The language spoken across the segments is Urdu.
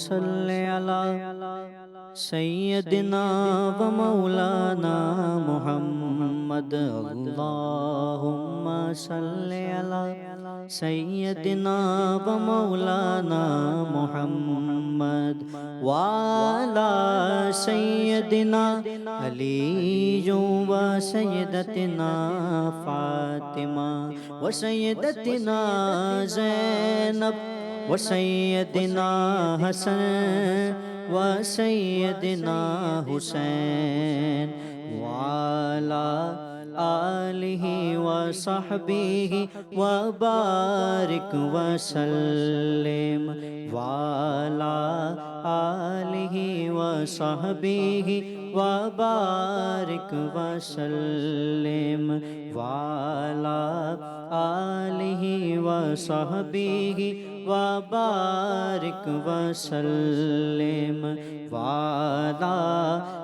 صل علی سیدنا و مولانا محمد اللہم صل علی سیدنا و مولانا محمد وعلی سیدنا علی و سیدتنا فاطمہ و سیدتنا زینب و سیدنا حسن و سیدنا حسین وعلی آلہ و صحبہ و بارک وسلم وعلی آلہ و صحبہ و بارک وسلم وعلی آلہ و صحبہ و بارک وسلم وعلی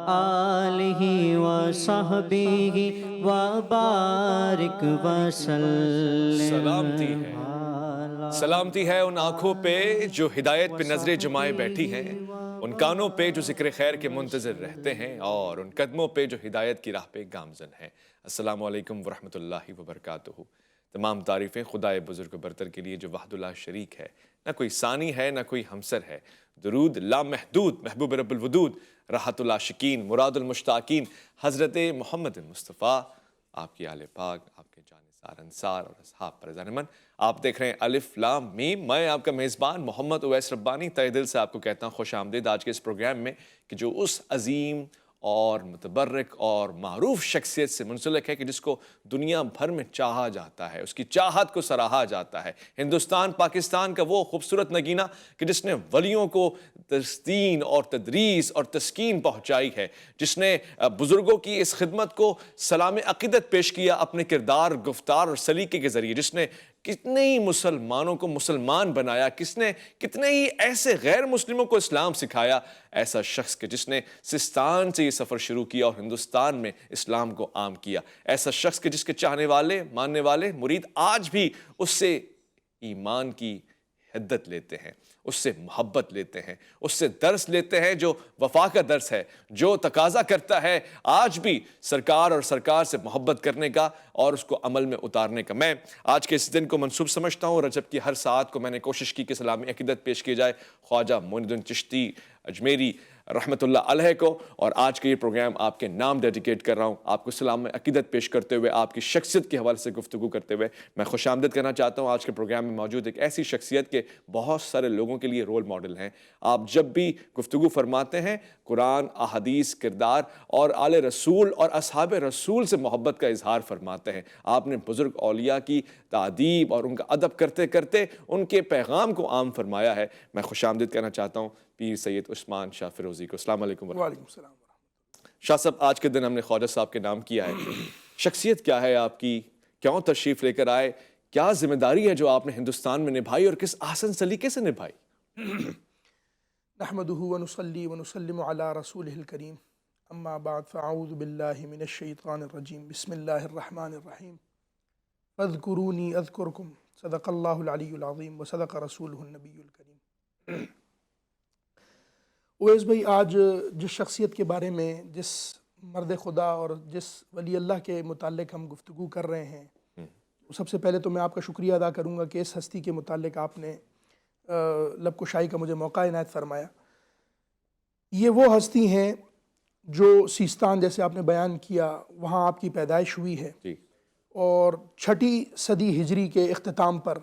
آلہ و صحبہ و بارک وسلم۔ سلامتی ہے ان آنکھوں پہ جو ہدایت پہ نظریں جمائے بیٹھی ہیں، ان کانوں پہ جو ذکر خیر کے منتظر رہتے ہیں، اور ان قدموں پہ جو ہدایت کی راہ پہ گامزن ہیں۔ السلام علیکم ورحمۃ اللہ وبرکاتہ۔ تمام تعریفیں خدائے بزرگ و برتر کے لیے جو وحدہ لا شریک ہے، نہ کوئی ثانی ہے نہ کوئی ہمسر ہے۔ درود لامحدود محبوب رب الودود، راحت العاشقین مراد المشتاقین حضرت محمد مصطفیٰ، آپ کی آل پاک، آپ کے جانثار انصار اور اصحاب پر رضوان۔ آپ دیکھ رہے ہیں الف لام میم۔ میں آپ کا میزبان محمد اویس ربانی تہ دل سے آپ کو کہتا ہوں خوش آمدید آج کے اس پروگرام میں، کہ جو اس عظیم اور متبرک اور معروف شخصیت سے منسلک ہے کہ جس کو دنیا بھر میں چاہا جاتا ہے، اس کی چاہت کو سراہا جاتا ہے۔ ہندوستان پاکستان کا وہ خوبصورت نگینہ کہ جس نے ولیوں کو تسکین اور تدریس اور تسکین پہنچائی ہے، جس نے بزرگوں کی اس خدمت کو سلام عقیدت پیش کیا اپنے کردار، گفتار اور سلیقے کے ذریعے، جس نے کتنے ہی مسلمانوں کو مسلمان بنایا، کتنے ہی ایسے غیر مسلموں کو اسلام سکھایا۔ ایسا شخص کہ جس نے سستان سے یہ سفر شروع کیا اور ہندوستان میں اسلام کو عام کیا۔ ایسا شخص کہ جس کے چاہنے والے، ماننے والے، مرید آج بھی اس سے ایمان کی حدت لیتے ہیں، اس سے محبت لیتے ہیں، اس سے درس لیتے ہیں جو وفا کا درس ہے، جو تقاضا کرتا ہے آج بھی سرکار اور سرکار سے محبت کرنے کا اور اس کو عمل میں اتارنے کا۔ میں آج کے اس دن کو منسوب سمجھتا ہوں، رجب کی ہر ساعت کو میں نے کوشش کی کہ سلامی عقیدت پیش کی جائے خواجہ معین الدین چشتی اجمیری رحمۃ اللہ علیہ کو، اور آج کا یہ پروگرام آپ کے نام ڈیڈیکیٹ کر رہا ہوں۔ آپ کو سلام عقیدت پیش کرتے ہوئے، آپ کی شخصیت کے حوالے سے گفتگو کرتے ہوئے میں خوش آمدید کرنا چاہتا ہوں۔ آج کے پروگرام میں موجود ایک ایسی شخصیت کے بہت سارے لوگوں کے لیے رول ماڈل ہیں۔ آپ جب بھی گفتگو فرماتے ہیں، قرآن، احادیث، کردار اور آل رسول اور اصحاب رسول سے محبت کا اظہار فرماتے ہیں۔ آپ نے بزرگ اولیاء کی تعدیب اور ان کا ادب کرتے کرتے ان کے پیغام کو عام فرمایا ہے۔ میں خوش آمدید کرنا چاہتا ہوں پیر سید عثمان شاہ فیروزی کو۔ السلام علیکم ورحمۃ اللہ۔ وعلیکم السلام ورحمۃ اللہ۔ شاہ صاحب، آج کے دن ہم نے خواجہ صاحب کے نام کیا ہے، شخصیت کیا ہے آپ کی، کیوں تشریف لے کر آئے، کیا ذمہ داری ہے جو آپ نے ہندوستان میں نبھائی اور کس احسن سلیقے سے نبھائی؟ نحمدہ ونصلی ونسلم علی رسولہ الکریم، اما بعد فاعوذ باللہ من الشیطان الرجیم، بسم اللہ الرحمن الرحیم، فاذکرونی اذکرکم، صدق اللہ العلی العظیم وصدق رسولہ النبی الکریم۔ اویس بھائی، آج جس شخصیت کے بارے میں، جس مرد خدا اور جس ولی اللہ کے متعلق ہم گفتگو کر رہے ہیں، سب سے پہلے تو میں آپ کا شکریہ ادا کروں گا کہ اس ہستی کے متعلق آپ نے لب کشائی کا مجھے موقع عنایت فرمایا۔ یہ وہ ہستی ہیں جو سیستان، جیسے آپ نے بیان کیا، وہاں آپ کی پیدائش ہوئی ہے، اور 6 صدی ہجری کے اختتام پر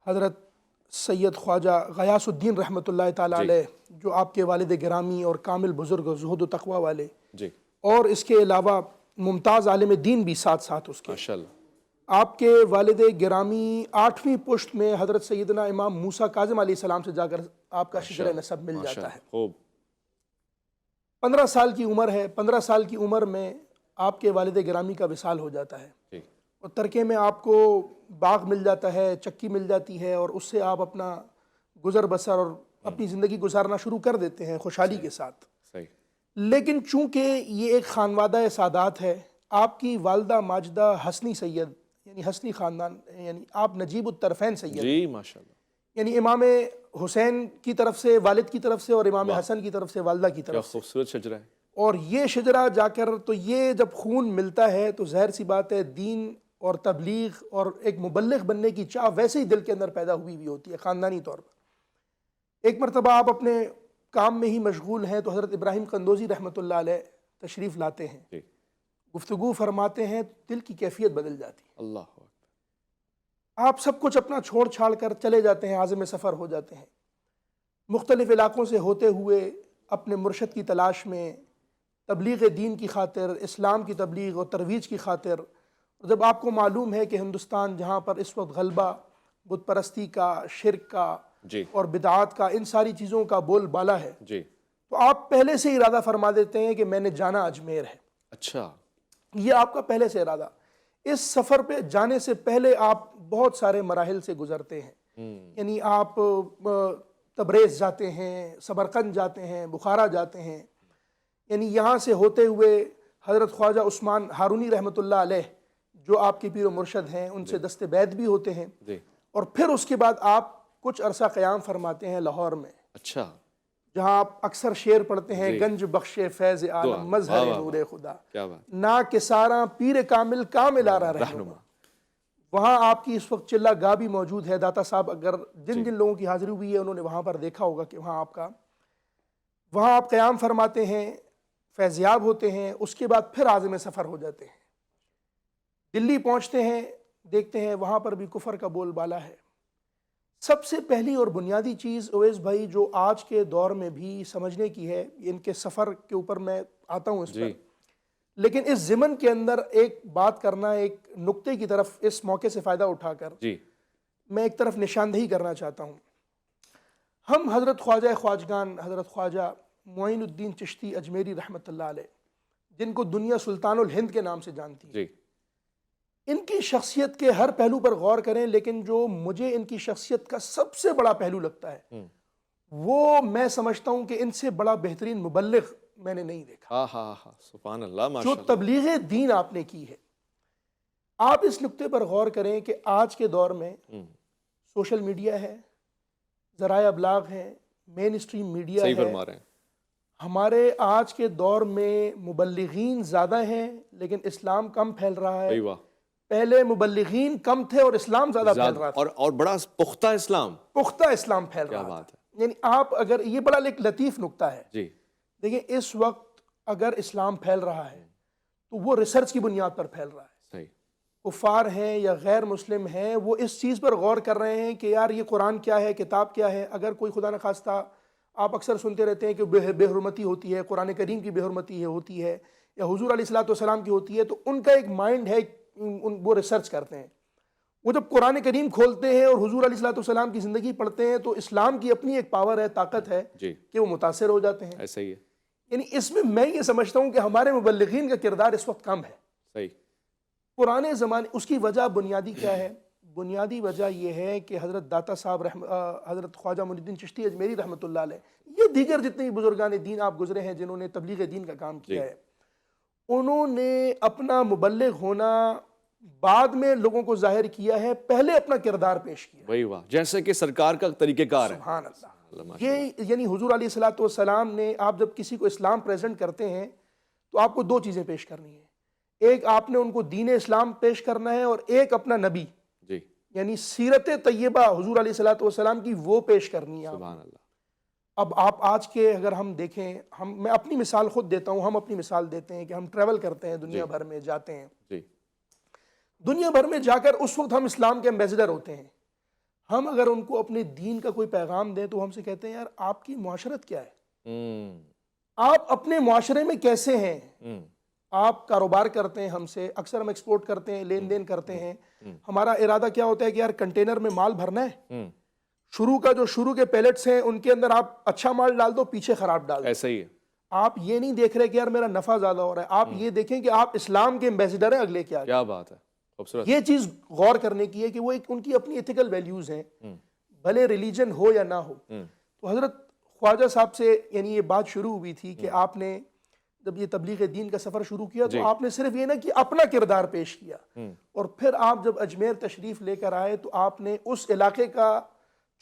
حضرت سید خواجہ غیاث الدین رحمۃ اللہ تعالیٰ علیہ، جو آپ کے والد گرامی اور کامل بزرگ، زہد و تقوی والے، اور اس کے علاوہ ممتاز عالم دین بھی ساتھ ساتھ اس کے، آپ کے والد گرامی 8ویں پشت میں حضرت سیدنا امام موسیٰ کاظم علیہ السلام سے جا کر آپ کا شجرہ نسب مل جاتا ہے۔ 15 سال کی عمر ہے، 15 سال کی عمر میں آپ کے والد گرامی کا وصال ہو جاتا ہے، اور ترکے میں آپ کو باغ مل جاتا ہے، چکی مل جاتی ہے، اور اس سے آپ اپنا گزر بسر اور اپنی زندگی گزارنا شروع کر دیتے ہیں خوشحالی کے ساتھ۔ لیکن چونکہ یہ ایک خانوادہ سادات ہے، آپ کی والدہ ماجدہ حسنی سید، یعنی حسنی خاندان، یعنی آپ نجیب الطرفین سید، جی ماشاءاللہ، یعنی امام حسین کی طرف سے والد کی طرف سے اور امام حسن کی طرف سے والدہ کی کیا طرف سے، خوبصورت شجرہ ہے. اور یہ شجرہ جا کر تو یہ جب خون ملتا ہے تو ظاہر سی بات ہے دین اور تبلیغ اور ایک مبلغ بننے کی چاہ ویسے ہی دل کے اندر پیدا ہوئی ہوتی ہے خاندانی طور پر. ایک مرتبہ آپ اپنے کام میں ہی مشغول ہیں تو حضرت ابراہیم قندوزی رحمۃ اللہ علیہ تشریف لاتے ہیں، جی. گفتگو فرماتے ہیں، دل کی کیفیت بدل جاتی ہے. اللہ اکبر. آپ سب کچھ اپنا چھوڑ چھاڑ کر چلے جاتے ہیں، عازم سفر ہو جاتے ہیں، مختلف علاقوں سے ہوتے ہوئے اپنے مرشد کی تلاش میں، تبلیغ دین کی خاطر، اسلام کی تبلیغ اور ترویج کی خاطر. جب آپ کو معلوم ہے کہ ہندوستان جہاں پر اس وقت غلبہ بت پرستی کا، شرک کا جی. اور بدعات کا، ان ساری چیزوں کا بول بالا ہے، جی. تو آپ پہلے سے ارادہ فرما دیتے ہیں کہ میں نے جانا اجمیر ہے. اچھا. یہ آپ کا پہلے سے ارادہ. اس سفر پہ جانے سے پہلے آپ بہت سارے مراحل سے گزرتے ہیں. یعنی آپ تبریز جاتے ہیں، سمرقند جاتے ہیں، بخارا جاتے ہیں، یعنی یہاں سے ہوتے ہوئے حضرت خواجہ عثمان ہارونی رحمۃ اللہ علیہ جو آپ کے پیر و مرشد ہیں ان سے دست بیعت بھی ہوتے ہیں. جی. اور پھر اس کے بعد آپ کچھ عرصہ قیام فرماتے ہیں لاہور میں، اچھا. جہاں آپ اکثر شعر پڑھتے ہیں، گنج بخش فیض عالم مظہر نور خدا، کیا بات. نا کہ ساراں پیر کامل کامل آرا رہنما. وہاں آپ کی اس وقت چلہ گاہ بھی موجود ہے. داتا صاحب اگر جن جن لوگوں کی حاضری ہوئی ہے انہوں نے وہاں پر دیکھا ہوگا کہ وہاں آپ قیام فرماتے ہیں، فیضیاب ہوتے ہیں. اس کے بعد پھر عازم سفر ہو جاتے ہیں، دلی پہنچتے ہیں، دیکھتے ہیں وہاں پر بھی کفر کا بول بالا ہے. سب سے پہلی اور بنیادی چیز اویس بھائی جو آج کے دور میں بھی سمجھنے کی ہے، ان کے سفر کے اوپر میں آتا ہوں اس پر، لیکن اس ضمن کے اندر ایک بات کرنا، ایک نقطے کی طرف اس موقع سے فائدہ اٹھا کر میں ایک طرف نشاندہی کرنا چاہتا ہوں. ہم حضرت خواجہ خواجگان حضرت خواجہ معین الدین چشتی اجمیری رحمۃ اللہ علیہ، جن کو دنیا سلطان الہند کے نام سے جانتی ہے، ان کی شخصیت کے ہر پہلو پر غور کریں، لیکن جو مجھے ان کی شخصیت کا سب سے بڑا پہلو لگتا ہے وہ میں سمجھتا ہوں کہ ان سے بڑا بہترین مبلغ میں نے نہیں دیکھا. سبحان اللہ، جو تبلیغ دین آپ نے کی ہے. آپ اس نقطے پر غور کریں کہ آج کے دور میں سوشل میڈیا ہے، ذرائع ابلاغ ہیں، مین اسٹریم میڈیا ہے. صحیح فرما رہے ہیں. ہمارے آج کے دور میں مبلغین زیادہ ہیں لیکن اسلام کم پھیل رہا ہے. پہلے مبلغین کم تھے اور اسلام زیادہ پھیل رہا تھا، اور بڑا پختہ اسلام پھیل رہا تھا. یعنی آپ اگر یہ بڑا ایک لطیف نقطہ ہے. دیکھیں اس وقت اگر اسلام پھیل رہا ہے تو وہ ریسرچ کی بنیاد پر پھیل رہا ہے. کفار ہیں یا غیر مسلم ہیں وہ اس چیز پر غور کر رہے ہیں کہ یار یہ قرآن کیا ہے، کتاب کیا ہے. اگر کوئی خدا نخواستہ آپ اکثر سنتے رہتے ہیں کہ بے حرمتی ہوتی ہے، قرآن کریم کی بے حرمتی ہوتی ہے یا حضور علیہ السلام کی ہوتی ہے، تو ان کا ایک مائنڈ ہے، وہ ریسرچ کرتے ہیں. وہ جب قرآن کریم کھولتے ہیں اور حضور علیہ السلام کی زندگی پڑھتے ہیں تو اسلام کی اپنی ایک پاور ہے، طاقت ہے کہ وہ متاثر ہو جاتے ہیں. ایسا ہی ہے. یعنی اس میں یہ سمجھتا ہوں کہ ہمارے مبلغین کا کردار اس وقت کم ہے. صحیح. پرانے زمانے، اس کی وجہ بنیادی کیا ہے؟ بنیادی وجہ یہ ہے کہ حضرت داتا صاحب حضرت خواجہ معین الدین چشتی اجمیری رحمۃ اللہ علیہ، یہ دیگر جتنے بزرگان دین آپ گزرے ہیں جنہوں نے تبلیغ دین کا کام کیا ہے، انہوں نے اپنا مبلغ ہونا بعد میں لوگوں کو ظاہر کیا ہے، پہلے اپنا کردار پیش کیا. وہی واہ، جیسے کہ سرکار کا طریقہ کار ہے. سبحان اللہ. یہ یعنی حضور علیہ السلام نے، آپ جب کسی کو اسلام پریزنٹ کرتے ہیں تو آپ کو دو چیزیں پیش کرنی ہیں. ایک آپ نے ان کو دین اسلام پیش کرنا ہے اور ایک اپنا نبی، یعنی سیرت طیبہ حضور علیہ السلام کی وہ پیش کرنی ہے. سبحان اللہ. اب آپ آج کے اگر ہم دیکھیں، میں اپنی مثال خود دیتا ہوں، ہم اپنی مثال دیتے ہیں کہ ہم ٹریول کرتے ہیں دنیا بھر میں، جاتے ہیں دنیا بھر میں، جا کر اس وقت ہم اسلام کے ایمبیسڈر ہوتے ہیں. ہم اگر ان کو اپنے دین کا کوئی پیغام دیں تو ہم سے کہتے ہیں یار آپ کی معاشرت کیا ہے، آپ اپنے معاشرے میں کیسے ہیں، آپ کاروبار کرتے ہیں ہم سے، اکثر ہم ایکسپورٹ کرتے ہیں، لین دین کرتے ہیں. ہمارا ارادہ کیا ہوتا ہے کہ یار کنٹینر میں مال بھرنا ہے، شروع کے پیلٹس ہیں ان کے اندر آپ اچھا مال ڈال دو، پیچھے خراب ڈال دو. ایسا ہی ہے. آپ یہ نہیں دیکھ رہے کہ یار میرا نفع زیادہ ہو رہا ہے، آپ یہ دیکھیں کہ آپ اسلام کے ایمبیسڈر ہیں اگلے. کیا بات ہے. یہ چیز غور کرنے کی ہے کہ وہ ان کی اپنی ایتھیکل ویلیوز ہیں، بھلے ریلیجن ہو یا نہ ہو. تو حضرت خواجہ صاحب سے یعنی یہ بات شروع ہوئی تھی کہ آپ نے جب یہ تبلیغ دین کا سفر شروع کیا تو آپ نے صرف یہ نہ کہ اپنا کردار پیش کیا، اور پھر آپ جب اجمیر تشریف لے کر آئے تو آپ نے اس علاقے کا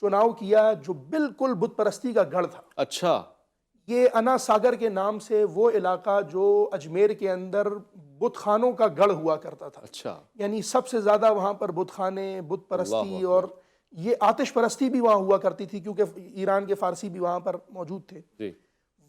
چناؤ کیا جو بالکل بت پرستی کا گڑھ تھا. اچھا. یہ انا ساگر کے نام سے وہ علاقہ جو اجمیر کے اندر بت خانوں کا گڑھ ہوا کرتا تھا. اچھا. یعنی سب سے زیادہ وہاں پر بت خانے، بت پرستی اور یہ آتش پرستی بھی وہاں ہوا کرتی تھی، کیونکہ ایران کے فارسی بھی وہاں پر موجود تھے. جی.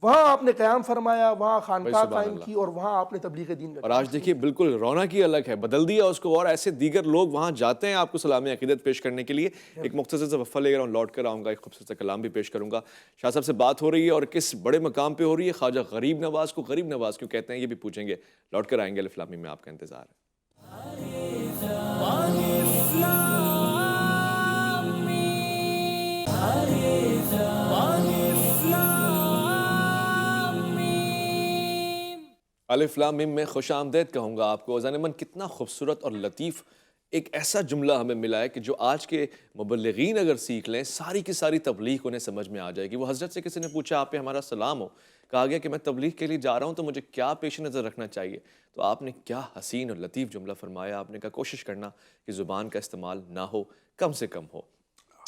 وہاں آپ نے قیام فرمایا، وہاں خانقاہ قائم کی اور وہاں آپ نے تبلیغ دین کا. اور آج دیکھیے بالکل رونق ہی الگ ہے، بدل دیا اس کو، اور ایسے دیگر لوگ وہاں جاتے ہیں آپ کو سلام عقیدت پیش کرنے کے لیے. ایک مختصر سا وقفہ لے کر لوٹ کر آؤں گا، ایک خوبصورت سا کلام بھی پیش کروں گا. شاہ صاحب سے بات ہو رہی ہے اور کس بڑے مقام پہ ہو رہی ہے. خواجہ غریب نواز کو غریب نواز کیوں کہتے ہیں یہ بھی پوچھیں گے. لوٹ کر آئیں گے. الف لام میم میں آپ کا انتظار ہے. الف لام میم میں خوش آمدید کہوں گا آپ کو. اذان من کتنا خوبصورت اور لطیف ایک ایسا جملہ ہمیں ملا ہے کہ جو آج کے مبلغین اگر سیکھ لیں ساری کی ساری تبلیغ انہیں سمجھ میں آ جائے گی. وہ حضرت سے کسی نے پوچھا آپ پہ ہمارا سلام ہو، کہا گیا کہ میں تبلیغ کے لیے جا رہا ہوں تو مجھے کیا پیش نظر رکھنا چاہیے. تو آپ نے کیا حسین اور لطیف جملہ فرمایا. آپ نے کہا کوشش کرنا کہ زبان کا استعمال نہ ہو، کم سے کم ہو.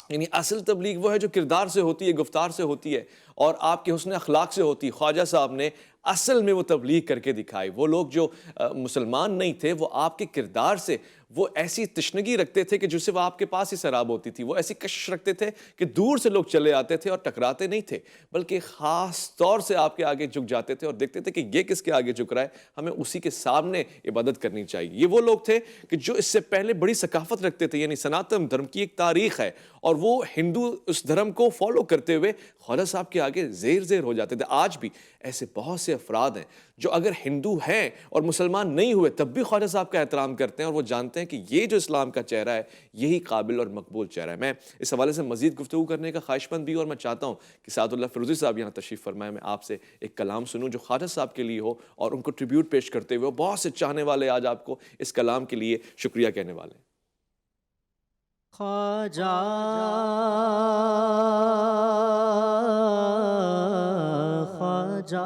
یعنی اصل تبلیغ وہ ہے جو کردار سے ہوتی ہے، گفتار سے ہوتی ہے اور آپ کے حسن اخلاق سے ہوتی ہے. خواجہ صاحب نے اصل میں وہ تبلیغ کر کے دکھائی. وہ لوگ جو مسلمان نہیں تھے وہ آپ کے کردار سے وہ ایسی تشنگی رکھتے تھے کہ جس سے وہ آپ کے پاس ہی سراب ہوتی تھی. وہ ایسی کشش رکھتے تھے کہ دور سے لوگ چلے آتے تھے اور ٹکراتے نہیں تھے، بلکہ خاص طور سے آپ کے آگے جھک جاتے تھے اور دیکھتے تھے کہ یہ کس کے آگے جھک رہا ہے، ہمیں اسی کے سامنے عبادت کرنی چاہیے. یہ وہ لوگ تھے کہ جو اس سے پہلے بڑی ثقافت رکھتے تھے. یعنی سناتن دھرم کی ایک تاریخ ہے اور وہ ہندو اس دھرم کو فالو کرتے ہوئے خواجہ صاحب کے آگے زیر زیر ہو جاتے تھے. آج بھی ایسے بہت سے افراد ہیں جو اگر ہندو ہیں اور مسلمان نہیں ہوئے تب بھی خواجہ صاحب کا احترام کرتے ہیں اور وہ جانتے ہیں کہ یہ جو اسلام کا چہرہ ہے یہی قابل اور مقبول چہرہ ہے. میں اس حوالے سے مزید گفتگو کرنے کا خواہش مند بھی ہوں اور میں چاہتا ہوں کہ سعد اللہ فیروزی صاحب یہاں تشریف فرمائے. میں آپ سے ایک کلام سنوں جو خواجہ صاحب کے لیے ہو اور ان کو ٹریبیوٹ پیش کرتے ہوئے بہت سے چاہنے والے آج آپ کو اس کلام کے لیے شکریہ کہنے والے ہیں. خواجہ خواجہ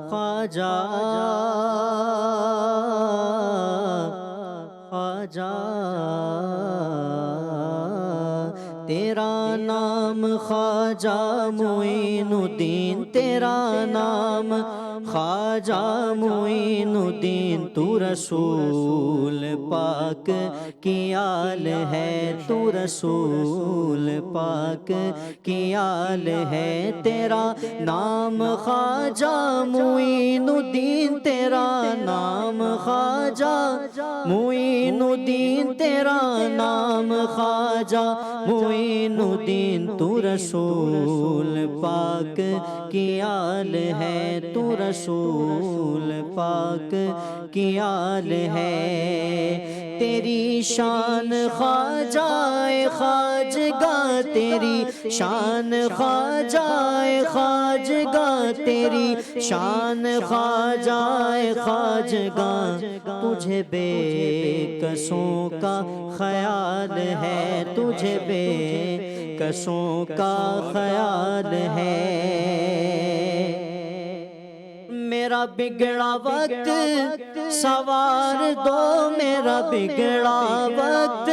خواجہ خواجہ تیرا نام خواجہ معین الدین، تیرا نام خواجہ معین الدین، تو رسول پاک کی آل ہے، تو رسول پاک کی آل ہے. تیرا نام خواجہ معین الدین، تیرا نام خواجہ معین الدین، تیرا نام خواجہ معین الدین، تو رسول پاک کی آل ہے، تو رسول پاک کی آل ہے. تیری شان خواجہ خواجگاہ، تیری شان خواجہ خواجگاہ، تیری شان خواجہ خواجگاہ. تجھے بے کسوں کا خیال ہے، تجھے بے کسوں کا خیال ہے. میرا بگڑا وقت سوار دو، میرا بگڑا وقت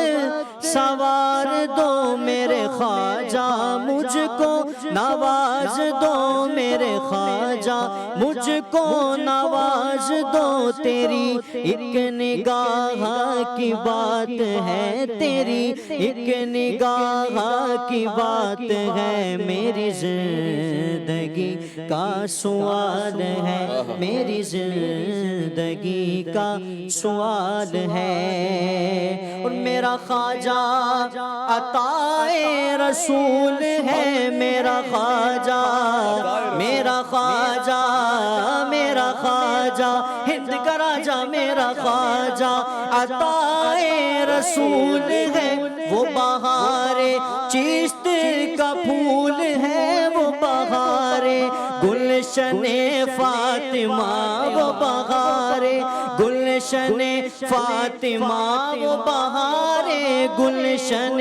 سوار دو، میرے خواجہ مجھ کو نواز دو، میرے خواجہ مجھ کو نواز دو. تیری ایک نگاہ کی بات ہے، تیری ایک نگاہ کی بات ہے، میری زندگی کا سوال ہے، میری زندگی کا سوال ہے. اور میرا خواجہ عطائے رسول ہے، میرا خواجہ، میرا خواجہ، میرا خواجہ ہند کا راجہ، میرا خواجہ عطائے رسول ہے. وہ بہار چیست کا پھول ہے، وہ بہار گلشن فاطمہ، وہ بہار گلشن فاطمہ، وہ بہار گلشن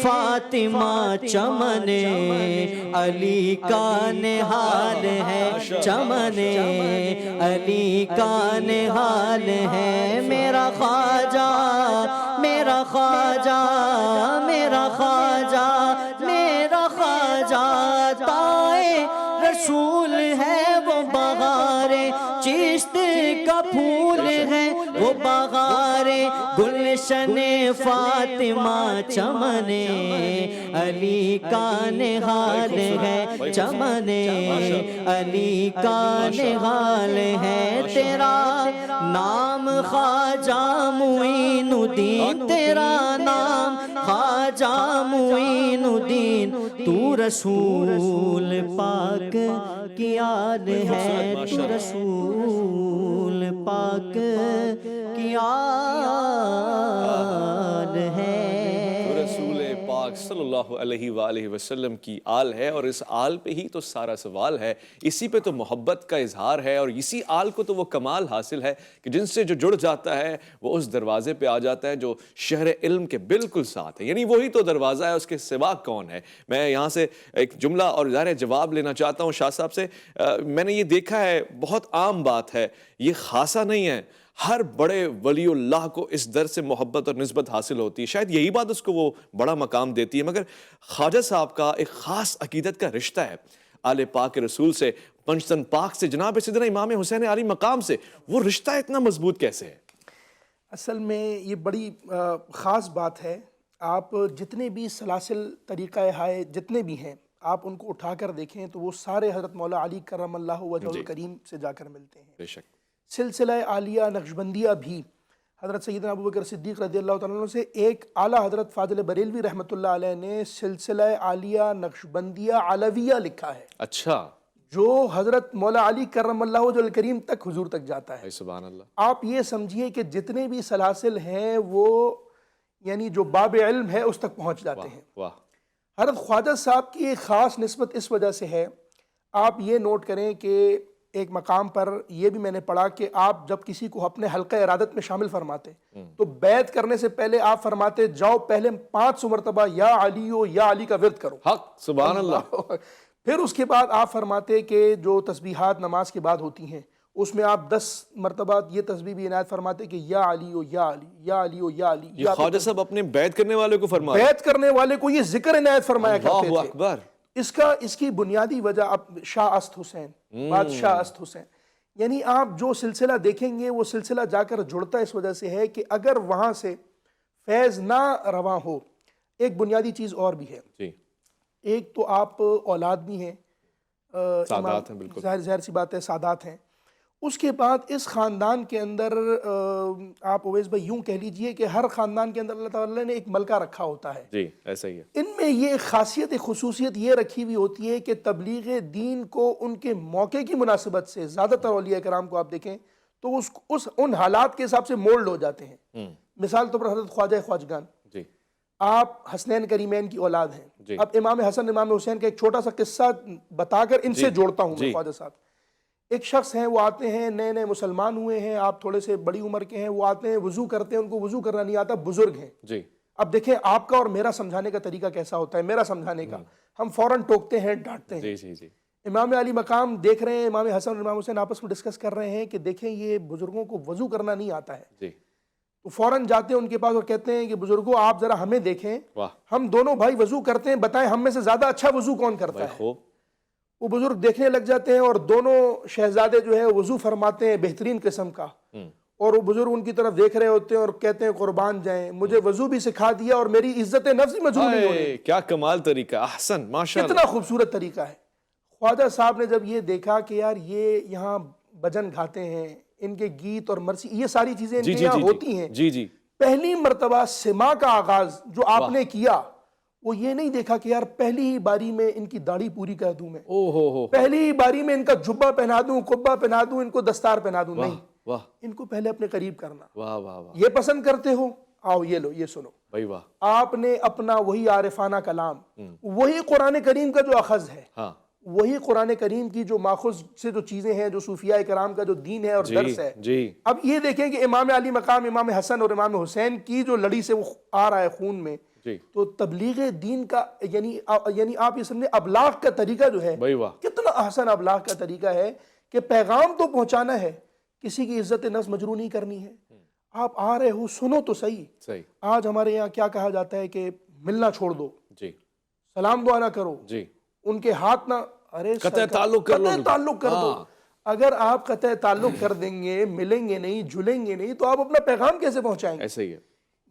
فاطمہ. چمن علی کا نہال ہے، چمن علی کا نہال ہے. میرا خواجہ، میرا خواجہ میرا خواجہ میرا خواجہ تائے رسول ہے وہ بہار چشت کا پھول ہے وہ بہار گلشن فاطمہ چمن علی کا نہال ہے چمن علی کا نہال ہے تیرا نام خواجہ معین الدین تیرا نام خواجہ معین الدین تو رسول پاک کی آل ہے تو رسول پاک کی آل ہے رسول پاک صلی اللہ علیہ وآلہ وسلم کی آل ہے، اور اس آل پہ ہی تو سارا سوال ہے، اسی پہ تو محبت کا اظہار ہے، اور اسی آل کو تو وہ کمال حاصل ہے کہ جن سے جو جڑ جاتا ہے وہ اس دروازے پہ آ جاتا ہے جو شہر علم کے بالکل ساتھ ہے، یعنی وہی تو دروازہ ہے، اس کے سوا کون ہے۔ میں یہاں سے ایک جملہ اور ظاہر جواب لینا چاہتا ہوں شاہ صاحب سے۔ میں نے یہ دیکھا ہے، بہت عام بات ہے، یہ خاصا نہیں ہے، ہر بڑے ولی اللہ کو اس در سے محبت اور نسبت حاصل ہوتی ہے، شاید یہی بات اس کو وہ بڑا مقام دیتی ہے، مگر خواجہ صاحب کا ایک خاص عقیدت کا رشتہ ہے آل پاک رسول سے، پنجتن پاک سے، جناب سیدنا امام حسین علی مقام سے، وہ رشتہ اتنا مضبوط کیسے ہے؟ اصل میں یہ بڑی خاص بات ہے۔ آپ جتنے بھی سلاسل طریقہ ہائے جتنے بھی ہیں، آپ ان کو اٹھا کر دیکھیں تو وہ سارے حضرت مولا علی کرم اللہ وجہہ الکریم سے جا کر ملتے ہیں۔ بے شک۔ سلسلہ عالیہ نقشبندیہ بھی حضرت سیدنا ابوبکر صدیق رضی اللہ تعالیٰ عنہ سے ایک اعلیٰ حضرت فاضل بریلوی رحمۃ اللہ علیہ نے سلسلہ عالیہ نقشبندیہ علویہ لکھا ہے، اچھا، جو حضرت مولا علی کرم اللہ وجہہ الکریم تک حضور تک جاتا ہے۔ سبحان اللہ۔ آپ یہ سمجھیے کہ جتنے بھی سلاسل ہیں وہ یعنی جو باب علم ہے اس تک پہنچ جاتے ہیں۔ واہ۔ حضرت خواجہ صاحب کی ایک خاص نسبت اس وجہ سے ہے، آپ یہ نوٹ کریں کہ ایک مقام پر یہ بھی میں نے پڑھا کہ آپ جب کسی کو اپنے حلقہ ارادت میں شامل فرماتے تو بیعت کرنے سے پہلے آپ فرماتے جاؤ پہلے 500 مرتبہ یا علی ہو یا علی کا ورد کرو، حق، سبحان اللہ۔ پھر اس کے بعد آپ فرماتے کہ جو تسبیحات نماز کے بعد ہوتی ہیں اس میں آپ 10 مرتبہ یہ تسبیح بھی عنایت فرماتے کہ یا علی ہو یا علی یا علی ہو یا علی۔ یہ خواجہ صاحب اپنے بیعت کرنے والے کو فرمایا، بیعت کرنے والے کو یہ ذکر عنایت فرمایا کرتے اللہ تھے۔ اکبر۔ اس کی بنیادی وجہ اب شاہ است حسین، بادشاہ است حسین، یعنی آپ جو سلسلہ دیکھیں گے وہ سلسلہ جا کر جڑتا اس وجہ سے ہے کہ اگر وہاں سے فیض نہ رواں ہو، ایک بنیادی چیز اور بھی ہے، جی، ایک تو آپ اولاد بھی ہیں، سادات ہیں، بالکل ظاہر سی بات ہے سادات ہیں، اس کے بعد اس خاندان کے اندر آپ اویس بھائی یوں کہہ لیجئے کہ ہر خاندان کے اندر اللہ تعالیٰ نے ایک ملکہ رکھا ہوتا ہے۔ جی، ایسا ہی ہے۔ ان میں یہ خاصیت خصوصیت یہ رکھی ہوئی ہوتی ہے کہ تبلیغ دین کو ان کے موقع کی مناسبت سے زیادہ تر اولیاء کرام کو آپ دیکھیں تو ان حالات کے حساب سے مولڈ ہو جاتے ہیں۔ مثال طور پر حضرت خواجہ خواجگان، جی، آپ حسنین کریمین کی اولاد ہیں۔ جی۔ اب امام حسن امام حسین کا ایک چھوٹا سا قصہ بتا کر ان سے جوڑتا ہوں میں خواجہ صاحب۔ ایک شخص ہیں، وہ آتے ہیں نئے نئے مسلمان ہوئے ہیں، آپ تھوڑے سے بڑی عمر کے ہیں، وہ آتے ہیں وضو کرتے ہیں، ان کو وضو کرنا نہیں آتا، بزرگ ہیں۔ جی، اب دیکھیں آپ کا اور میرا سمجھانے کا طریقہ کیسا ہوتا ہے، میرا سمجھانے کا، ہم فوراً ٹوکتے ہیں، ڈانٹتے ہیں۔ جی، جی، جی، امام علی مقام دیکھ رہے ہیں، امام حسن اور امام حسین آپس میں ڈسکس کر رہے ہیں کہ دیکھیں یہ بزرگوں کو وضو کرنا نہیں آتا ہے، جی، تو فوراً جاتے ہیں ان کے پاس اور کہتے ہیں کہ بزرگوں آپ ذرا ہمیں دیکھیں، واہ، ہم دونوں بھائی وضو کرتے ہیں، بتائیں ہم میں سے زیادہ اچھا وضو کون کرتا ہے۔ خوب۔ وہ بزرگ دیکھنے لگ جاتے ہیں اور دونوں شہزادے جو ہے وضو فرماتے ہیں بہترین قسم کا، اور وہ بزرگ ان کی طرف دیکھ رہے ہوتے ہیں اور کہتے ہیں قربان جائیں، مجھے وضو بھی سکھا دیا اور میری عزت نفس بھی مجروح نہیں ہو رہی۔ کیا کمال طریقہ، احسن، ماشاءاللہ۔ کتنا خوبصورت طریقہ ہے۔ خواجہ صاحب نے جب یہ دیکھا کہ یار یہ یہاں بھجن گاتے ہیں، ان کے گیت اور مرثی یہ ساری چیزیں ان کے یہاں ہوتی ہیں، جی، جی، پہلی مرتبہ سما کا آغاز جو آپ نے کیا وہ یہ نہیں دیکھا کہ یار پہلی ہی باری میں ان کی داڑھی پوری کر دوں میں، پہلی ہی باری میں ان کا جبہ پہنا دوں، قبہ پہنا دوں، ان کو دستار پہنا دوں، نہیں، واہ، ان کو پہلے اپنے قریب کرنا۔ واہ، واہ، واہ، یہ پسند کرتے ہو، آؤ یہ لو، یہ سنو۔ بھائی واہ، آپ نے اپنا وہی عارفانہ کلام، وہی قرآن کریم کا جو اخذ ہے، ہاں، وہی قرآن کریم کی جو ماخذ سے جو چیزیں ہیں، جو صوفیاء کرام کا جو دین ہے اور درس ہے، جی، اب یہ دیکھیں کہ امام علی مقام امام حسن اور امام حسین کی جو لڑی سے وہ آ رہا ہے خون میں، جی، تو تبلیغ دین کا یعنی آپ یہ سمجھیں ابلاغ کا طریقہ جو ہے بھائی واہ، کتنا احسن ابلاغ کا طریقہ ہے کہ پیغام تو پہنچانا ہے، کسی کی عزت نفس مجروح نہیں کرنی ہے، آپ آ رہے ہو سنو تو صحیح. صحیح. آج ہمارے یہاں کیا کہا جاتا ہے کہ ملنا چھوڑ دو, جی سلام دعا نہ کرو, جی, ان کے ہاتھ نہ, ارے قطع تعلق کر لو, قطع تعلق کر دو. اگر آپ قطع تعلق کر دیں گے, ملیں گے نہیں, جلیں گے نہیں, تو آپ اپنا پیغام کیسے پہنچائیں گے؟ ایسے ہی ہے.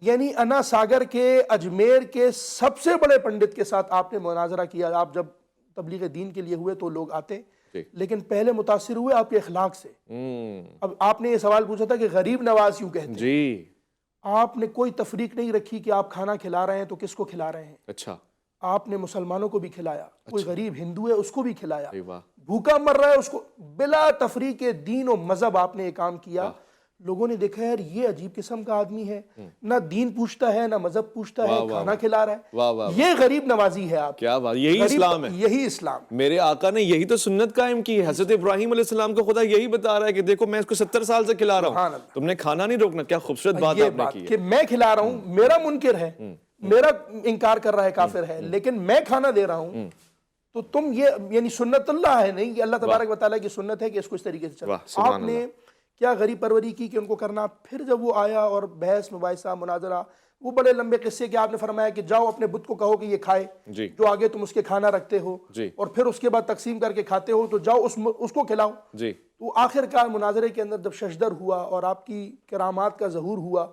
یعنی انا ساگر کے اجمیر کے سب سے بڑے پنڈت کے ساتھ آپ نے مناظرہ کیا. آپ جب تبلیغ دین کے لیے ہوئے تو لوگ آتے, لیکن پہلے متاثر ہوئے آپ کے اخلاق سے. اب آپ نے یہ سوال پوچھا تھا کہ غریب نواز کیوں کہتے ہیں. جی, آپ نے کوئی تفریق نہیں رکھی کہ آپ کھانا کھلا رہے ہیں تو کس کو کھلا رہے ہیں. اچھا, آپ نے مسلمانوں کو بھی کھلایا, کوئی غریب ہندو ہے اس کو بھی کھلایا, واہ, بھوکا مر رہا ہے اس کو, بلا تفریق دین و مذہب آپ نے یہ کام کیا. لوگوں نے دیکھا یار یہ عجیب قسم کا آدمی ہے, نہ دین پوچھتا ہے نہ مذہب پوچھتا ہے, کھانا کھلا رہا ہے. یہ غریب نوازی ہے آپ. کیا بات, یہی اسلام ہے. یہی اسلام. میرے آقا نے یہی تو سنت قائم کی ہے. حضرت ابراہیم علیہ السلام کو خدا یہی بتا رہا ہے کہ دیکھو میں اس کو 70 سال سے کھلا رہا ہوں, تم نے کھانا نہیں روکنا. کیا خوبصورت بات آپ نے کی ہے کہ میں کھلا رہا ہوں, میرا منکر ہے, میرا انکار کر رہا ہے, کافر ہے, لیکن میں کھانا دے رہا ہوں, تو تم یہ یعنی سنت اللہ ہے نہیں, یہ اللہ تبارک و تعالیٰ کی سنت ہے کہ اس کو اس طریقے سے چلو. آپ نے کیا غریب پروری کی کہ ان کو کرنا. پھر جب وہ آیا اور بحث مباحثہ مناظرہ, وہ بڑے لمبے قصے کہ آپ نے فرمایا کہ جاؤ اپنے بت کو کہو کہ یہ کھائے, جو آگے تم اس کے کھانا رکھتے ہو, اور پھر اس کے بعد تقسیم کر کے کھاتے ہو, تو جاؤ اس کو کھلاؤ. تو آخر کار مناظرے کے اندر جب ششدر ہوا اور آپ کی کرامات کا ظہور ہوا,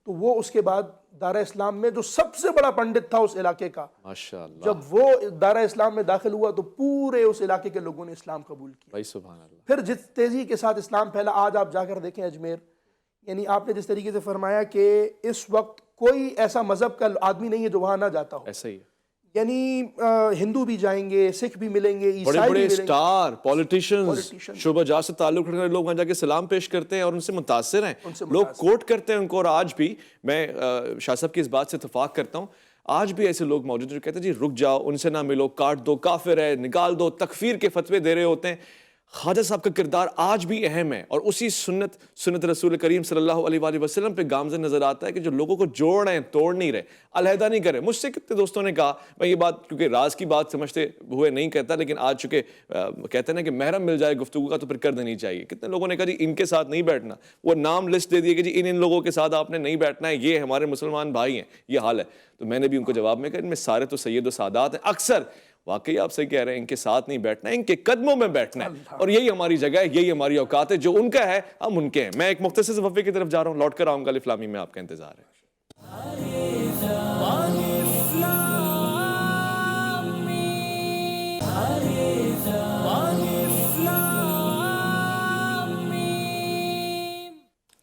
تو وہ اس کے بعد دارہ اسلام میں جو سب سے بڑا پنڈت تھا اس علاقے کا, ماشاءاللہ, جب وہ دارہ اسلام میں داخل ہوا تو پورے اس علاقے کے لوگوں نے اسلام قبول کیا. بھائی سبحان اللہ. پھر جس تیزی کے ساتھ اسلام پھیلا, آج آپ جا کر دیکھیں اجمیر, یعنی آپ نے جس طریقے سے فرمایا کہ اس وقت کوئی ایسا مذہب کا آدمی نہیں ہے جو وہاں نہ جاتا ہو. ایسا ہی ہے. یعنی ہندو بھی جائیں گے, سکھ بھی ملیں گے, بڑے عیسائی بڑے بھی ملیں گے, اسٹار پولیٹیشنز, شعبہ جات سے تعلق رکھنے والے لوگ وہاں جا کے سلام پیش کرتے ہیں اور ان سے متاثر ہیں, لوگ کوٹ کرتے ہیں ان کو. اور آج بھی میں شاہ صاحب کی اس بات سے اتفاق کرتا ہوں, آج بھی ایسے لوگ موجود ہیں جو کہتے ہیں جی رک جاؤ, ان سے نہ ملو, کاٹ دو, کافر ہے, نکال دو, تکفیر کے فتوے دے رہے ہوتے ہیں. خواجہ صاحب کا کردار آج بھی اہم ہے, اور اسی سنت رسول کریم صلی اللہ علیہ وآلہ وسلم پہ گامزن نظر آتا ہے کہ جو لوگوں کو جوڑ رہے ہیں, توڑ نہیں رہے, علیحدہ نہیں کرے. مجھ سے کتنے دوستوں نے کہا, میں یہ بات کیونکہ راز کی بات سمجھتے ہوئے نہیں کہتا, لیکن آج چونکہ کہتے ہیں نا کہ محرم مل جائے گفتگو کا تو پھر کر دینی چاہیے. کتنے لوگوں نے کہا جی ان کے ساتھ نہیں بیٹھنا, وہ نام لسٹ دے دیے کہ جی ان لوگوں کے ساتھ آپ نے نہیں بیٹھنا ہے, یہ ہمارے مسلمان بھائی ہیں, یہ حال ہے. تو میں نے بھی ان کو جواب میں کہا ان میں سارے تو سید و سادات ہیں, اکثر واقعی آپ سے کہہ رہے ہیں ان کے ساتھ نہیں بیٹھنا ہے, ان کے قدموں میں بیٹھنا ہے, اور یہی ہماری جگہ ہے, یہی ہماری اوقات ہے. جو ان کا ہے ہم ان کے ہیں. میں ایک مختصر وقفے کی طرف جا رہا ہوں, لوٹ کر آؤں گا. الف لام میم میں آپ کا انتظار ہے.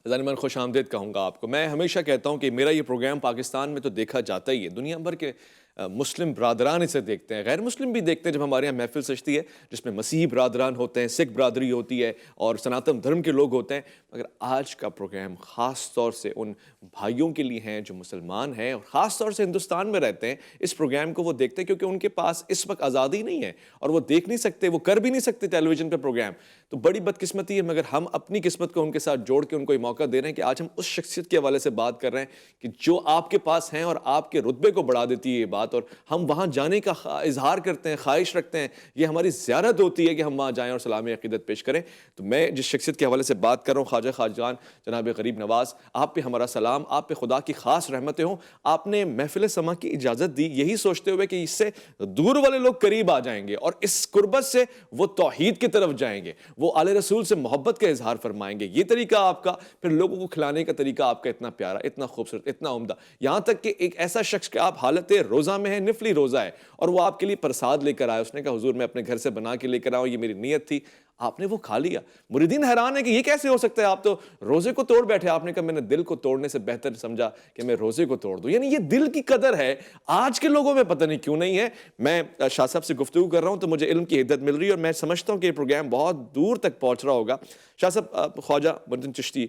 من خوش آمدید کہوں گا آپ کو. میں ہمیشہ کہتا ہوں کہ میرا یہ پروگرام پاکستان میں تو دیکھا جاتا ہی ہے, دنیا بھر کے مسلم برادران اسے دیکھتے ہیں, غیر مسلم بھی دیکھتے ہیں. جب ہمارے یہاں محفل سجتی ہے جس میں مسیحی برادران ہوتے ہیں, سکھ برادری ہوتی ہے, اور سناتن دھرم کے لوگ ہوتے ہیں, مگر آج کا پروگرام خاص طور سے ان بھائیوں کے لیے ہیں جو مسلمان ہیں اور خاص طور سے ہندوستان میں رہتے ہیں. اس پروگرام کو وہ دیکھتے ہیں کیونکہ ان کے پاس اس وقت آزادی نہیں ہے اور وہ دیکھ نہیں سکتے, وہ کر بھی نہیں سکتے ٹیلی ویژن پہ پروگرام. تو بڑی بدقسمتی ہے, مگر ہم اپنی قسمت کو ان کے ساتھ جوڑ کے ان کو یہ موقع دے رہے ہیں کہ آج ہم اس شخصیت کے حوالے سے بات کر رہے ہیں کہ جو آپ کے پاس ہیں اور آپ کے رتبے کو بڑھا دیتی ہے یہ بات, اور ہم وہاں جانے کا اظہار کرتے ہیں, خواہش رکھتے ہیں, یہ ہماری زیارت ہوتی ہے کہ ہم وہاں جائیں اور سلام عقیدت پیش کریں. تو میں جس شخصیت کے حوالے سے بات کر رہا ہوں, خواجہ خواجان جناب غریب نواز, آپ پہ ہمارا سلام, آپ پہ خدا کی خاص رحمتیں ہوں. آپ نے محفل سما کی اجازت دی یہی سوچتے ہوئے کہ اس سے دور والے لوگ قریب آ جائیں گے اور اس قربت سے وہ توحید کی طرف جائیں گے, وہ آل رسول سے محبت کا اظہار فرمائیں گے. یہ طریقہ آپ کا, پھر لوگوں کو کھلانے کا طریقہ آپ کا اتنا پیارا, اتنا خوبصورت, اتنا عمدہ, یہاں تک کہ ایک ایسا شخص کہ آپ حالت روزہ میں ہیں, نفلی روزہ ہے, اور وہ آپ کے لیے پرساد لے کر آیا. اس نے کہا حضور میں اپنے گھر سے بنا کے لے کر آؤں, یہ میری نیت تھی. آپ نے وہ کھا لیا. مریدین حیران ہے کہ یہ کیسے ہو سکتا ہے, آپ تو روزے کو توڑ بیٹھے. آپ نے کہا میں نے دل کو توڑنے سے بہتر سمجھا کہ میں روزے کو توڑ دوں. یعنی یہ دل کی قدر ہے, آج کے لوگوں میں پتہ نہیں کیوں نہیں ہے. میں شاہ صاحب سے گفتگو کر رہا ہوں تو مجھے علم کی حدت مل رہی ہے, اور میں سمجھتا ہوں کہ یہ پروگرام بہت دور تک پہنچ رہا ہوگا. شاہ صاحب, خواجہ معین چشتی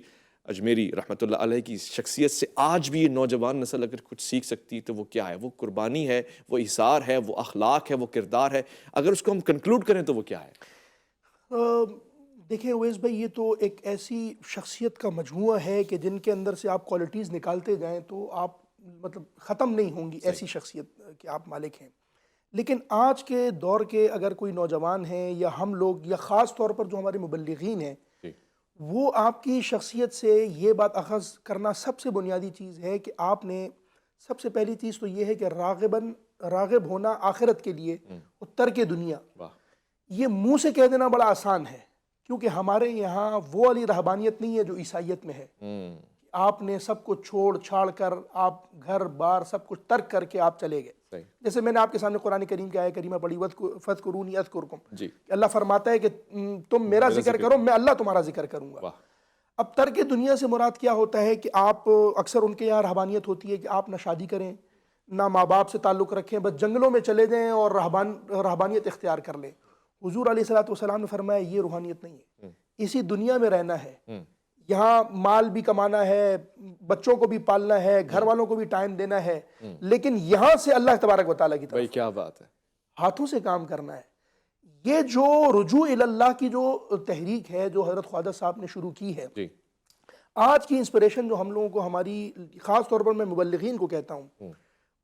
اجمیری رحمۃ اللہ علیہ کی شخصیت سے آج بھی یہ نوجوان نسل اگر کچھ سیکھ سکتی تو وہ کیا ہے؟ وہ قربانی ہے, وہ احسار ہے, وہ اخلاق ہے, وہ کردار ہے. اگر اس کو ہم کنکلوڈ کریں تو وہ کیا ہے؟ دیکھیں اویس بھائی, یہ تو ایک ایسی شخصیت کا مجموعہ ہے کہ جن کے اندر سے آپ کوالٹیز نکالتے جائیں تو آپ مطلب ختم نہیں ہوں گی ایسی شخصیت کہ آپ مالک ہیں. لیکن آج کے دور کے اگر کوئی نوجوان ہیں یا ہم لوگ, یا خاص طور پر جو ہمارے مبلغین ہیں, وہ آپ کی شخصیت سے یہ بات اخذ کرنا سب سے بنیادی چیز ہے کہ آپ نے سب سے پہلی چیز تو یہ ہے کہ راغب ہونا آخرت کے لیے اور ترک دنیا. یہ منہ سے کہہ دینا بڑا آسان ہے، کیونکہ ہمارے یہاں وہ والی رہبانیت نہیں ہے جو عیسائیت میں ہے. آپ نے سب کو چھوڑ چھاڑ کر، آپ گھر بار سب کچھ ترک کر کے آپ چلے گئے. جیسے میں نے آپ کے سامنے قرآن کریم کی آیت کریمہ پڑھی، فَاذْكُرُونِی أَذْكُرْكُمْ، کہ اللہ فرماتا ہے کہ تم میرا ذکر کرو، میں اللہ تمہارا ذکر کروں گا. اب ترک دنیا سے مراد کیا ہوتا ہے کہ آپ اکثر ان کے یہاں رہبانیت ہوتی ہے کہ آپ نہ شادی کریں، نہ ماں باپ سے تعلق رکھیں، بس جنگلوں میں چلے جائیں اور رہبانیت اختیار کر لیں. حضور علیہ الصلوۃ والسلام نے فرمایا یہ روحانیت نہیں ہے. اسی دنیا میں رہنا ہے، یہاں مال بھی کمانا ہے، بچوں کو بھی پالنا ہے، گھر والوں کو بھی ٹائم دینا ہے، لیکن یہاں سے اللہ تبارک و تعالیٰ کی طرف کیا بات ہے، ہاتھوں سے کام کرنا ہے. یہ جو رجوع اللہ کی جو تحریک ہے جو حضرت خواجہ صاحب نے شروع کی ہے، آج کی انسپریشن جو ہم لوگوں کو، ہماری خاص طور پر میں مبلغین کو کہتا ہوں،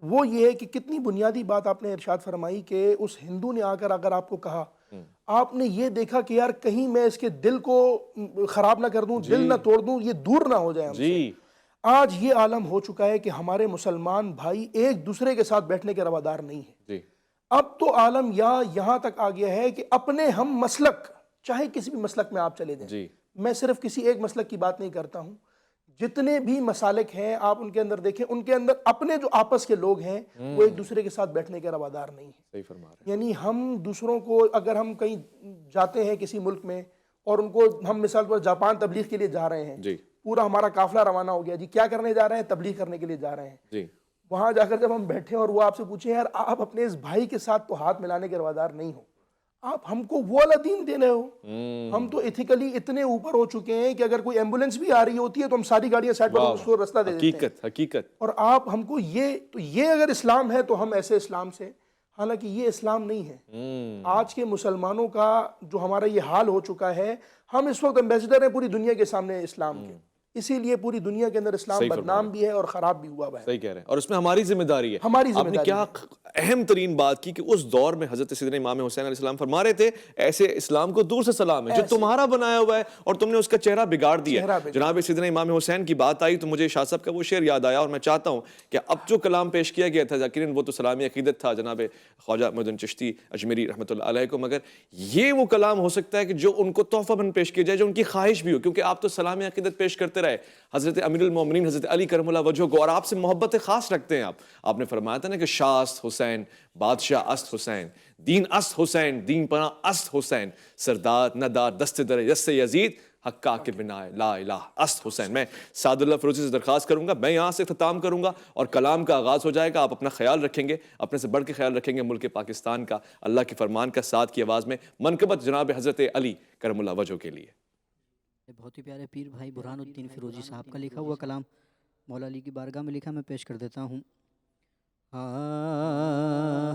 وہ یہ ہے کہ کتنی بنیادی بات آپ نے ارشاد فرمائی کہ اس ہندو نے آ کر اگر آپ کو کہا، آپ نے یہ دیکھا کہ یار کہیں میں اس کے دل کو خراب نہ کر دوں، دل نہ توڑ دوں، یہ دور نہ ہو جائے ہم سے. آج یہ عالم ہو چکا ہے کہ ہمارے مسلمان بھائی ایک دوسرے کے ساتھ بیٹھنے کے روادار نہیں ہیں. اب تو عالم یہاں تک آ گیا ہے کہ اپنے ہم مسلک، چاہے کسی بھی مسلک میں آپ چلے جائیں، میں صرف کسی ایک مسلک کی بات نہیں کرتا ہوں، جتنے بھی مسالک ہیں آپ ان کے اندر دیکھیں، ان کے اندر اپنے جو آپس کے لوگ ہیں وہ ایک دوسرے کے ساتھ بیٹھنے کے روادار نہیں ہیں. یعنی ہم دوسروں کو، اگر ہم کہیں جاتے ہیں کسی ملک میں اور ان کو، ہم مثال پر جاپان تبلیغ کے لیے جا رہے ہیں، پورا ہمارا قافلہ روانہ ہو گیا، جی کیا کرنے جا رہے ہیں؟ تبلیغ کرنے کے لیے جا رہے ہیں. وہاں جا کر جب ہم بیٹھے اور وہ آپ سے پوچھیں یار آپ اپنے اس بھائی کے ساتھ تو ہاتھ ملانے کے روادار نہیں ہو، آپ ہم کو وہ والا دین دے رہے ہو. ہم تو ایتھیکلی اتنے اوپر ہو چکے ہیں کہ اگر کوئی ایمبولینس بھی آ رہی ہوتی ہے تو ہم ساری گاڑیاں سائڈ پر اس کو راستہ دے دیتے ہیں. حقیقت. اور آپ ہم کو یہ اگر اسلام ہے تو ہم ایسے اسلام سے، حالانکہ یہ اسلام نہیں ہے. آج کے مسلمانوں کا جو ہمارا یہ حال ہو چکا ہے، ہم اس وقت ایمبیسڈر ہیں پوری دنیا کے سامنے اسلام کے، اسی لیے پوری دنیا کے اندر اسلام بدنام بھی ہے اور خراب بھی ہوا ہے. صحیح کہہ رہے ہیں، اور اس میں ہماری ذمہ داری ہے. ہماری ذمہ آپ نے کیا اہم ترین بات کی کہ اس دور میں حضرت سیدنا امام حسین علیہ السلام فرما رہے تھے ایسے اسلام کو دور سے سلام ہے جو تمہارا بنایا ہوا ہے اور تم نے اس کا چہرہ بگاڑ دیا. جناب سیدنا امام حسین کی بات آئی تو مجھے شاہ صاحب کا وہ شعر یاد آیا، اور میں چاہتا ہوں کہ اب جو کلام پیش کیا گیا تھا یقیناً وہ تو سلامی عقیدت تھا جناب خواجہ محمد بن چشتی اجمیری رحمۃ اللہ علیہ کو، مگر یہ وہ کلام ہو سکتا ہے کہ جو ان کو تحفہ بن پیش کیا جائے، جو ان کی خواہش بھی ہو، کیونکہ آپ تو سلامی عقیدت پیش کرتے رہے حضرت امیر المومنین حضرت علی کرم اللہ وجہہ کو، اور آپ سے محبت خاص رکھتے ہیں. آپ نے فرمایا تھا نا کہ شاہ است حسین، بادشاہ است حسین، دین است حسین، دین پناہ است حسین، سردار ندار دست در یس یزید، حقا کے بنا لا الہ است حسین. میں سعد اللہ فروزی سے درخواست کروں گا، میں یہاں سے اختتام کروں گا اور کلام کا آغاز ہو جائے گا. آپ اپنا خیال رکھیں گے، اپنے سے بڑھ کے خیال رکھیں گے ملک پاکستان کا، اللہ کے فرمان کا، ساتھ کی آواز میں منقبت جناب حضرت علی کرم اللہ وجہہ کے لیے. بہت ہی پیارے پیر بھائی برہان الدین فیروزی صاحب کا لکھا ہوا کلام مولا علی کی بارگاہ میں لکھا، میں پیش کر دیتا ہوں.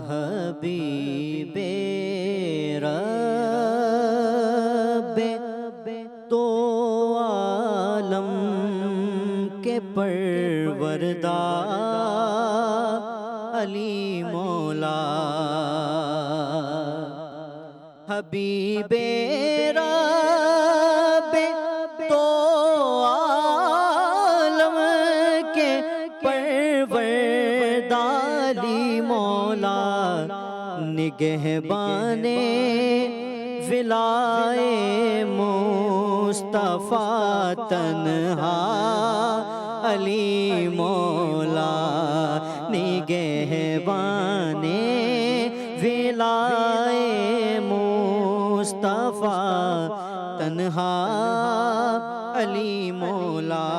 حبیب رب تو عالم کے پروردگار علی مولا، حبیب رب تو عالم کے پروردگار علی مولا، نگہبان ولائے مصطفیٰ تنہا علی مولا، نگہبان ولائے مصطفیٰ تنہا علی مولا.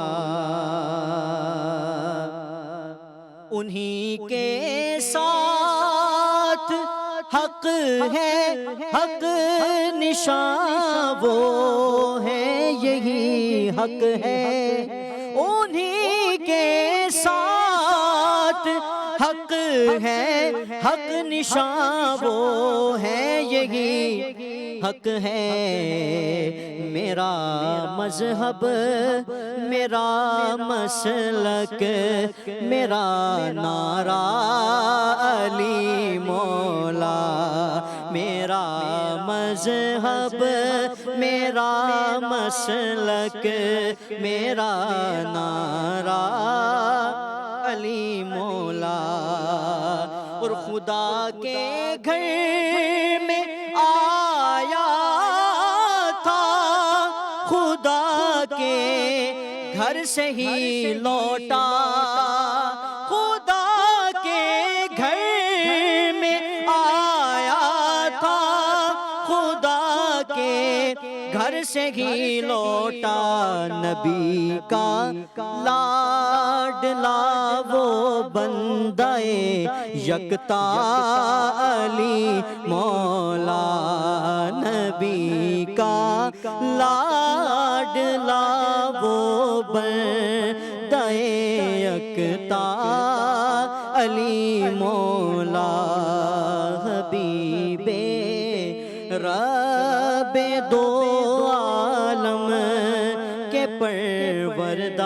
انہی کے ساتھ حق ہے، حق نشان وہ ہے، یہی حق ہے. انہی کے ساتھ حق ہے، حق نشان وہ ہے، یہی حق ہے. میرا مذہب، میرا مسلک، میرا نعرہ علی مولا، میرا میرا مذہب میرا مسلک میرا نعرہ علی مولا. اور خدا کے گھر میں آیا تھا خدا کے گھر سے ہی لوٹا. خدا کے گھر میں آیا تھا خدا کے گھر سے ہی لوٹا. نبی کا لاڈلا وہ بندہ یکتا علی مولا. نبی کا لاڈلا وہ بندہ یکتا علی مولا. حبیب رب دو عالم کے پروردگار